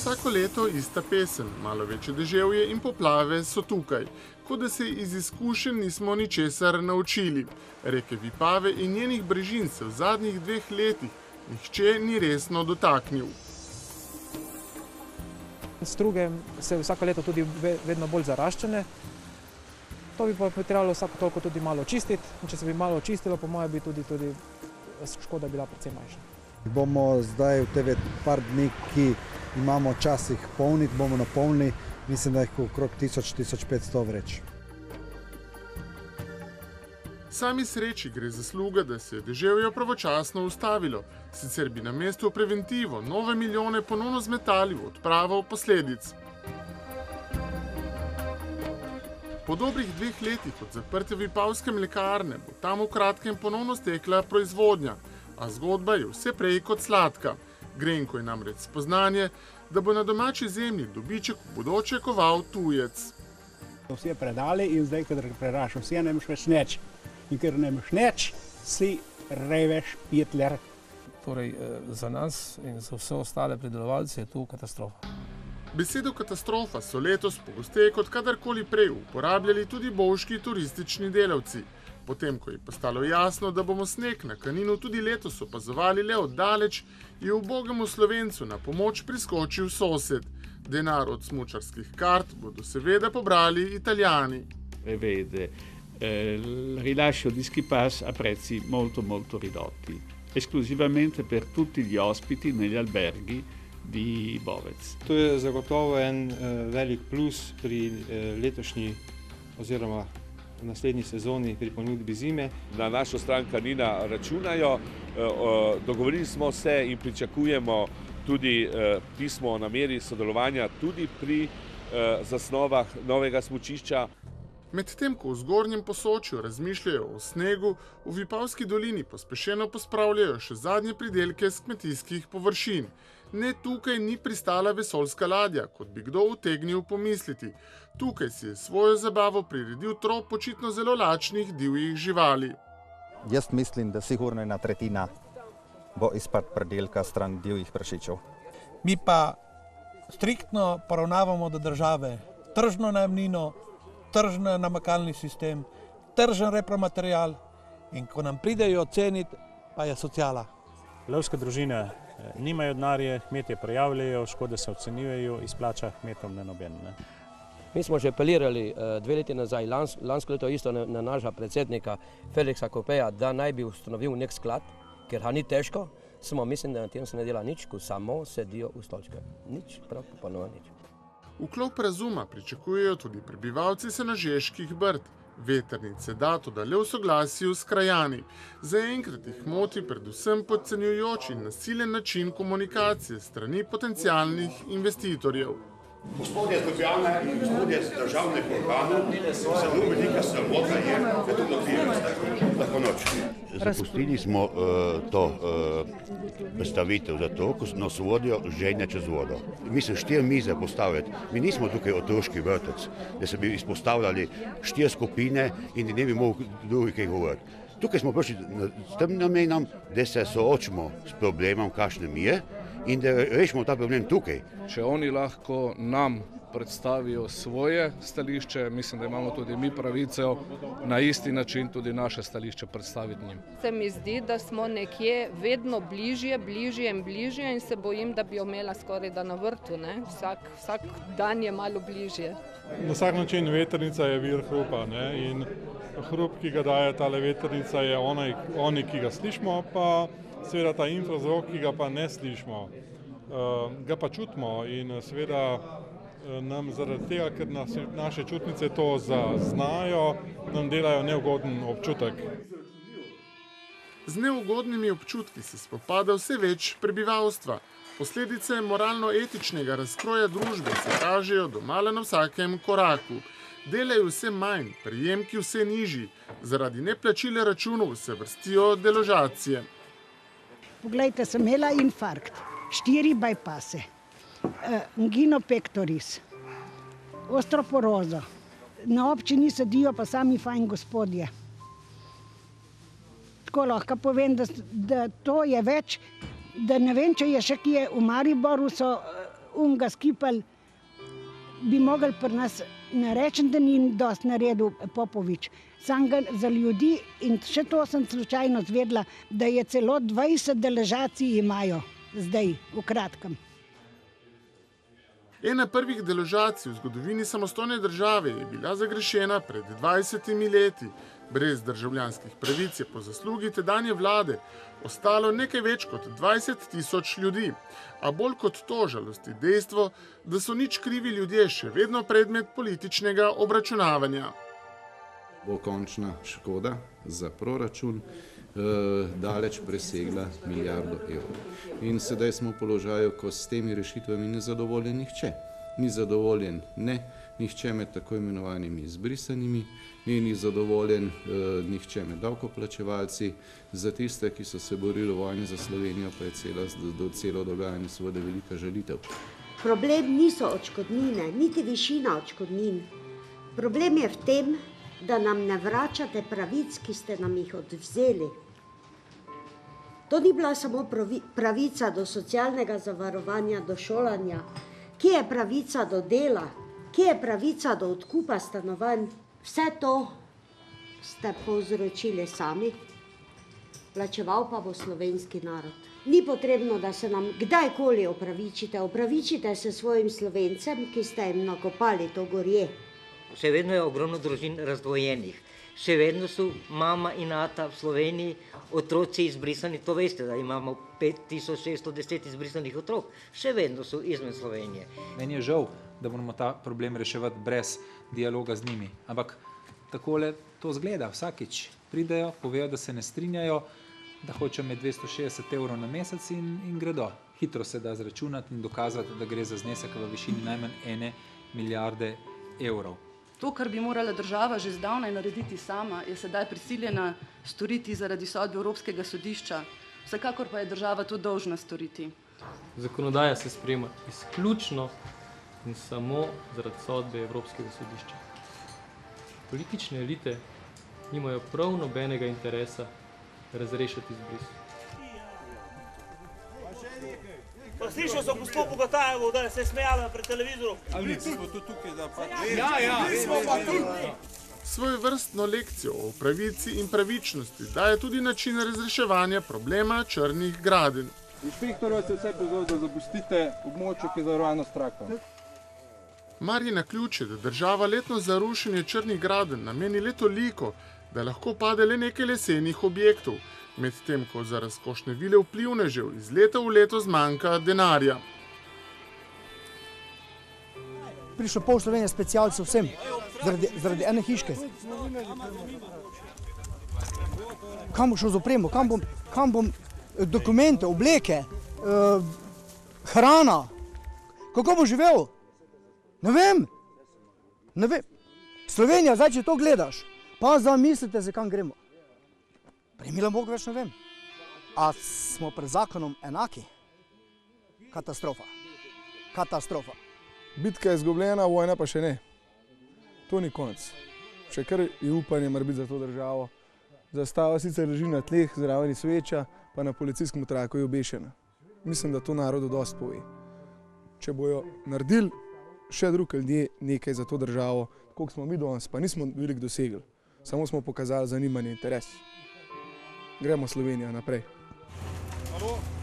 Vsako leto ista pesem, malo večje deževje in poplave so tukaj, kot da se iz izkušenj nismo ničesar naučili. Reke Vipave in njenih brežin se v zadnjih 2 letih nihče ni resno dotaknil. Struge se vsako leto tudi vedno bolj zaraščene. To bi pa trebalo vsako toliko tudi malo očistiti. Če se bi malo očistilo, po mojem bi tudi škoda bila precej manjša. Bomo zdaj v TV par dni, ki imamo čas jih polniti, bomo napolnili, mislim, da jih okrog 1000–1500 vreč. Sami sreči gre zasluga, da se je deževje pravočasno ustavilo, sicer bi na mestu v preventivo nove milijone ponovno zmetali v odpravo posledic. Po dobrih 2 letih od zaprtja Vipavske mlekarne bo tam v kratkem ponovno stekla proizvodnja, a zgodba je vse prej kot sladka. Grenko je namreč spoznanje, da bo na domači zemlji dobiček v bodoče koval tujec. Vse predali in zdaj, kadar preraš vse, ne imaš več nič. In ker ne imaš nič, si reveš Hitler. Torej, za nas in za vse ostale pridelovalce je tu katastrofa. Besedo katastrofa so letos pogosteje kot kadarkoli prej uporabljali tudi bovški turistični delavci. Potem, ko je postalo jasno, da bomo sneg na Kaninu tudi letos opazovali le oddaleč, je ubogemu Slovencu na pomoč priskočil sosed. Denar od smučarskih kart bodo seveda pobrali Italijani. Prevede il rilascio di ski pass a prezzi molto ridotti, esclusivamente per tutti gli ospiti negli alberghi di Bovec. To je zagotovo en velik plus pri letošnji oziroma v naslednji sezoni pri ponudbi zime. Na našo stran Kanina računajo, dogovorili smo se in pričakujemo tudi pismo o nameri sodelovanja tudi pri zasnovah novega smučišča. Medtem ko v zgornjem Posočju razmišljajo o snegu, v Vipavski dolini pospešeno pospravljajo še zadnje pridelke s kmetijskih površin. Ne tukaj ni pristala vesoljska ladja, kot bi kdo utegnil pomisliti. Tukaj si je svojo zabavo priredil trop očitno zelo lačnih divjih živali. Jaz mislim, da sigurno 1/3 bo izpad pridelka stran divjih prašičev. Mi pa striktno poravnavamo do države tržno najemnino, tržni namakalni sistem, tržen repromaterial in ko nam pridejo ceniti, pa je sociala. Lovske družine nimajo denarja, kmetje prijavljajo, škode se ocenjujejo, izplača kmetom ne noben. Mi smo že apelirali 2 leti nazaj, lansko leto isto na našega predsednika Feliksa Kopeja, da naj bi ustanovil nek sklad, ker ga ni težko, samo mislim, da na tem se ne dela nič, ko samo sedijo v stolčke. Nič, prav popolnoma nič. Vklop razuma pričakujejo tudi prebivalci Senožeških Brd. Vetrnice da toda le v soglasju s krajani. Zaenkrat jih moti predvsem podcenjujoč in nasilen način komunikacije strani potencialnih investitorjev. Gospodje z Ljubljane in gospodje z državnih organov, zelo velika sramota je, da to dobijemo tako noč. Zapustili smo to predstavitev zato, ko nas vodijo žejne čez vodo. Mislim, 4 mize postaviti. Mi nismo tukaj otroški vrtec, da se bi izpostavljali 4 skupine in ne bi mogli drugi kaj govoriti. Tukaj smo prišli s tem namenom, da se soočimo s problemom, kakšnem je, in da rešimo ta problem tukaj. Če oni lahko nam predstavijo svoje stališče, mislim, da imamo tudi mi pravico na isti način tudi naše stališče predstaviti njim. Se mi zdi, da smo nekje vedno bližje in se bojim, da bi jo imela skoraj da na vrtu. Ne? Vsak dan je malo bližje. Na vsak način vetrnica je vir hrupa, ne? In hrup, ki ga daje tale vetrnica, je oni, ki ga slišimo, pa seveda ta infrazvok, ki ga pa ne slišimo, ga pa čutimo in seveda nam zaradi tega, ker naše čutnice to zaznajo, nam delajo neugoden občutek. Z neugodnimi občutki se spopada vse več prebivalstva. Posledice moralno-etičnega razkroja družbe se kažejo domala na vsakem koraku. Delajo vse manj, prejemki vse nižji, zaradi neplačila računov se vrstijo deložacije. Poglejte, sem imela infarkt, 4 bypasse, angino pectoris, ostroporozo. Na občini sedijo pa sami fajn gospodje. Tako lahko povem, da to je več, da ne vem, če je še kje v Mariboru, so unga skipali, bi mogli pri nas, ne rečem, da ni dosti naredil Popovič, sam ga za ljudi, in še to sem slučajno zvedla, da je celo 20 deložacij imajo zdaj, v kratkem. Ena prvih deložacij v zgodovini samostojne države je bila zagrešena pred 20 leti. Brez državljanskih pravic je po zaslugi tedanje vlade ostalo nekaj več kot 20 000 ljudi. A bolj kot to žalosti dejstvo, da so nič krivi ljudje še vedno predmet političnega obračunavanja. Bo končna škoda za proračun daleč presegla milijardo evrov. In sedaj smo v položaju, ko s temi rešitvami ne zadovoljen nihče. Ni zadovoljen nihče med tako imenovanimi izbrisanimi, ni zadovoljen nihče med davkoplačevalci. Za tiste, ki so se borili v vojni za Slovenijo, pa je celo dogajanje seveda velika žalitev. Problem niso odškodnine, niti višina odškodnin. Problem je v tem, da nam ne vračate pravic, ki ste nam jih odvzeli. To ni bila samo pravica do socialnega zavarovanja, do šolanja. Kje je pravica do dela? Kje je pravica do odkupa stanovanj? Vse to ste povzročili sami, plačeval pa bo slovenski narod. Ni potrebno, da se nam kdajkoli opravičite. Opravičite se svojim Slovencem, ki ste jim nakopali to gorje. Še vedno je ogromno družin razdvojenih. Še vedno so mama in ata v Sloveniji otroci izbrisani. To veste, da imamo 5610 izbrisanih otrok. Še vedno so izven Slovenije. Meni je žal, da moramo ta problem reševati brez dialoga z njimi. Ampak takole to zgleda vsakič. Pridejo, povejo, da se ne strinjajo, da hočejo med 260 evrov na mesec in gredo. Hitro se da zračunati in dokazati, da gre za znesek v višini najmanj 1 milijarde evrov. To, kar bi morala država že zdavnaj narediti sama, je sedaj prisiljena storiti zaradi sodbe Evropskega sodišča. Vsekakor pa je država to dolžna storiti. Zakonodaja se sprejema izključno in samo zaradi sodbe Evropskega sodišča. Politične elite nimajo prav nobenega interesa razrešiti izbris. Pa slišal sem gospod Bogotajevo, da se je smejala pred televizorom. Ali smo tu tukaj, da pa... Svojevrstno lekcijo o pravici in pravičnosti daje tudi način razreševanja problema črnih gradenj. Inšpektor vas je vse pozval, da zapustite območje, ki je zavarovano s traktom. Marjina ključe, da država letno za rušenje črnih gradenj nameni le toliko, da lahko pade le nekaj lesenih objektov, medtem ko za razkošne vile vplivnežev iz leta v leto zmanjka denarja. Prišlo pol Slovenije specialcev vsem, zaradi ene hiške. Kam bom šel z opremo, kam bom dokumente, obleke, hrana, kako bom živel? Ne vem. Slovenija, zdaj, če to gledaš, pa zamislite se, kam gremo. Primila Bog več ne vem. A smo pred zakonom enaki? Katastrofa. Katastrofa. Bitka je izgubljena, vojna pa še ne. To ni konec. Še kar je upanje mar biti za to državo. Zastava sicer leži na tleh, zraven sveča, pa na policijskem traku je obešena. Mislim, da to narodu dosti pove. Če bojo naredili še drugi ljudje nekaj za to državo, koliko smo mi danes, pa nismo veliko dosegli. Samo smo pokazali zanimanje in interes. Gremo Slovenija naprej. Halo.